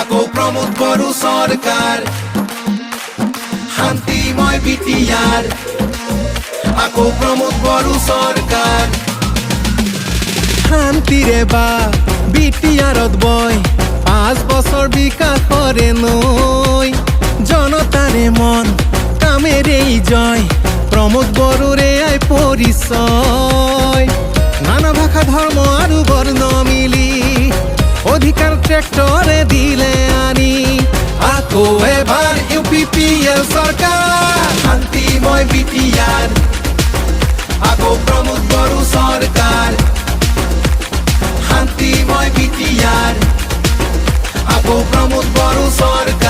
আগো প্রমোদ বড়ু সরকার শান্তিময় বিটিআর আগো প্রমোদ বড়ু সরকার শান্তিৰে বা বিটিআৰত বয় 5 বছৰ বিকাশ কৰে নৈ জনতাৰে মন কামেৰেই জয় প্ৰমোদ বড়োৰে আই পৰিচয় নানা ভাষা ধৰ্ম আৰু বৰ্ণ মিলি অধিকাৰ ট্ৰেক্টৰে দিলে আনি আকৌ এবাৰ UPPL সরকার শান্তিময় বিটিআর আগো প্রমোদ বড়ু সরকার শান্তিময় বিটিআর আগো প্রমোদ বড়ু সরকার।